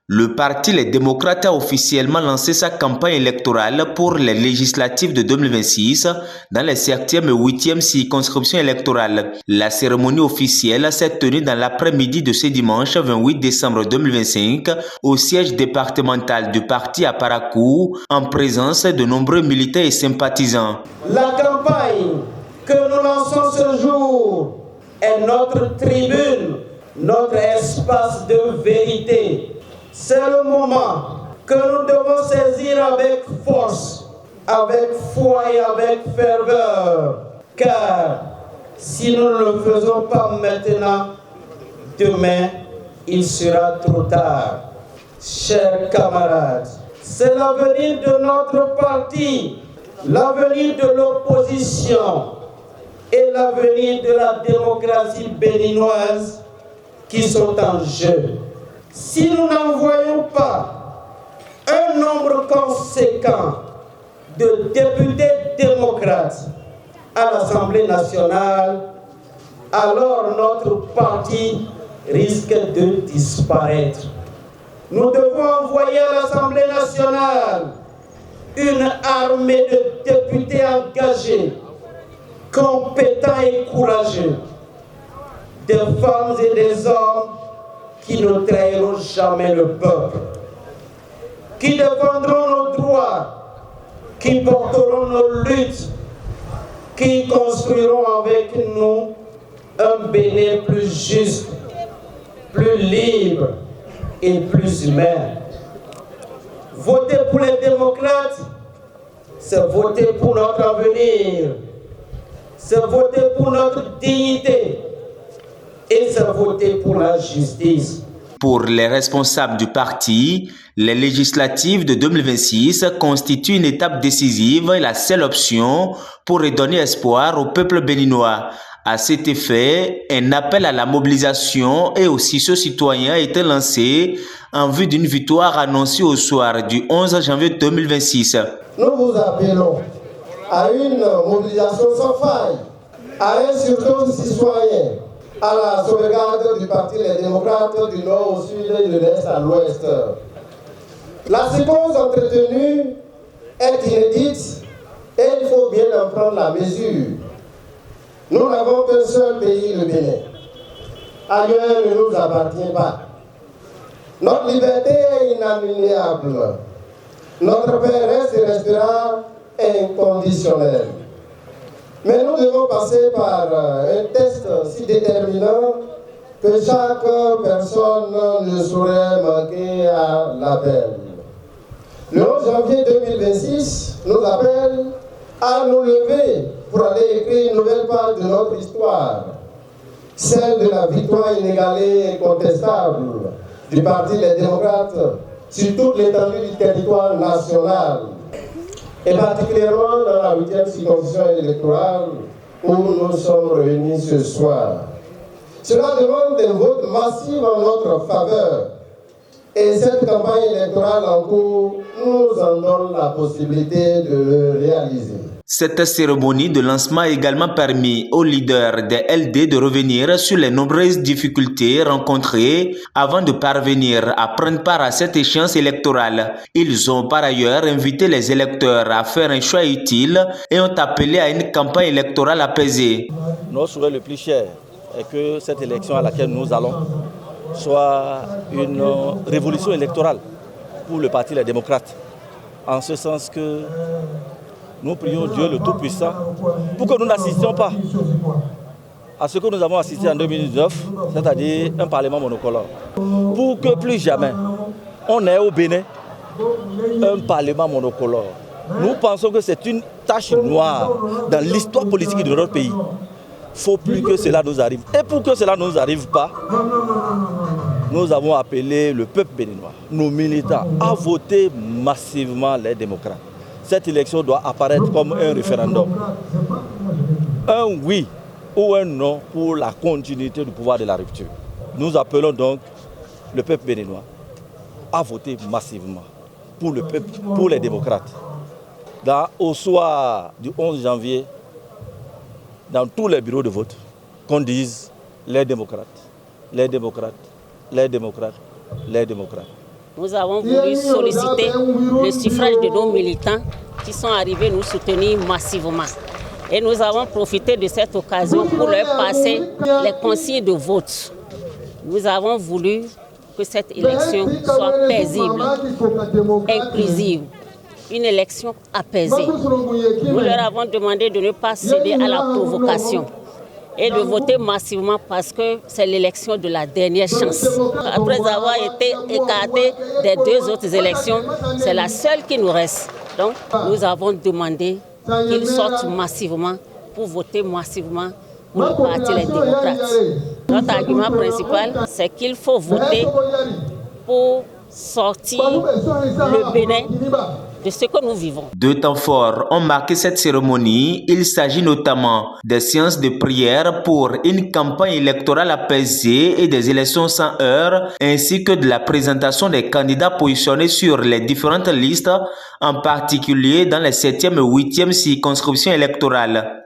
Le Parti Les Démocrates a officiellement lancé sa campagne électorale pour les législatives de 2026 dans les 7e et 8e circonscriptions électorales. La cérémonie officielle s'est tenue dans l'après-midi de ce dimanche 28 décembre 2025 au siège départemental du parti à Parakou en présence de nombreux militants et sympathisants. La campagne que nous lançons ce jour est notre tribune, notre espace de vérité. C'est le moment que nous devons saisir avec force, avec foi et avec ferveur. Car si nous ne le faisons pas maintenant, demain, il sera trop tard. Chers camarades, c'est l'avenir de notre parti, l'avenir de l'opposition et l'avenir de la démocratie béninoise qui sont en jeu. Si nous n'envoyons pas un nombre conséquent de députés démocrates à l'Assemblée nationale, alors notre parti risque de disparaître. Nous devons envoyer à l'Assemblée nationale une armée de députés engagés, compétents et courageux, des femmes et des hommes qui ne trahiront jamais le peuple, qui défendront nos droits, qui porteront nos luttes, qui construiront avec nous un Bénin plus juste, plus libre et plus humain. Voter pour les démocrates, c'est voter pour notre avenir, c'est voter pour notre dignité et c'est voter pour la justice. Pour les responsables du parti, les législatives de 2026 constituent une étape décisive et la seule option pour redonner espoir au peuple béninois. À cet effet, un appel à la mobilisation et au sursaut citoyen a été lancé en vue d'une victoire annoncée au soir du 11 janvier 2026. Nous vous appelons à une mobilisation sans faille, à un sursaut citoyen, à la sauvegarde du Parti Les Démocrates du nord au sud et de l'est à l'ouest. La séquence entretenue est inédite et il faut bien en prendre la mesure. Nous n'avons qu'un seul pays, le Bénin. Ailleurs ne nous appartient pas. Notre liberté est inaliénable. Notre paix reste et restera inconditionnelle. Mais nous devons passer par un test si déterminant que chaque personne ne saurait manquer à l'appel. Le 11 janvier 2026 nous appelle à nous lever pour aller écrire une nouvelle page de notre histoire, celle de la victoire inégalée et incontestable du Parti Les Démocrates sur toute l'étendue du territoire national, et particulièrement dans la 8e circonscription électorale où nous sommes réunis ce soir. Cela demande un vote massif en notre faveur. Et cette campagne électorale en cours nous en donne la possibilité de le réaliser. Cette cérémonie de lancement a également permis aux leaders des LD de revenir sur les nombreuses difficultés rencontrées avant de parvenir à prendre part à cette échéance électorale. Ils ont par ailleurs invité les électeurs à faire un choix utile et ont appelé à une campagne électorale apaisée. Notre souhait le plus cher est que cette élection à laquelle nous allons soit une révolution électorale pour le Parti Les Démocrates, en ce sens que nous prions Dieu le Tout-Puissant pour que nous n'assistions pas à ce que nous avons assisté en 2019, c'est-à-dire un Parlement monocolore. Pour que plus jamais on ait au Bénin un Parlement monocolore. Nous pensons que c'est une tache noire dans l'histoire politique de notre pays. Il ne faut plus que cela nous arrive. Et pour que cela ne nous arrive pas, nous avons appelé le peuple béninois, nos militants, à voter massivement les démocrates. Cette élection doit apparaître comme un référendum. Un oui ou un non pour la continuité du pouvoir de la rupture. Nous appelons donc le peuple béninois à voter massivement pour le peuple, pour les démocrates. Au soir du 11 janvier, dans tous les bureaux de vote, qu'on dise les démocrates, les démocrates, les démocrates, les démocrates. nous avons voulu solliciter le suffrage de nos militants qui sont arrivés nous soutenir massivement. Et nous avons profité de cette occasion pour leur passer les consignes de vote. Nous avons voulu que cette élection soit paisible, inclusive, une élection apaisée. Nous leur avons demandé de ne pas céder à la provocation et de voter massivement parce que c'est l'élection de la dernière chance. Après avoir été écartés des deux autres élections, c'est la seule qui nous reste. Donc, nous avons demandé qu'ils sortent massivement pour voter massivement pour le parti Les Démocrates. Notre argument principal, c'est qu'il faut voter pour sortir le Bénin de ce que nous vivons. Deux temps forts ont marqué cette cérémonie. Il s'agit notamment des séances de prière pour une campagne électorale apaisée et des élections sans heurts, ainsi que de la présentation des candidats positionnés sur les différentes listes, en particulier dans les 7e et 8e circonscriptions électorales.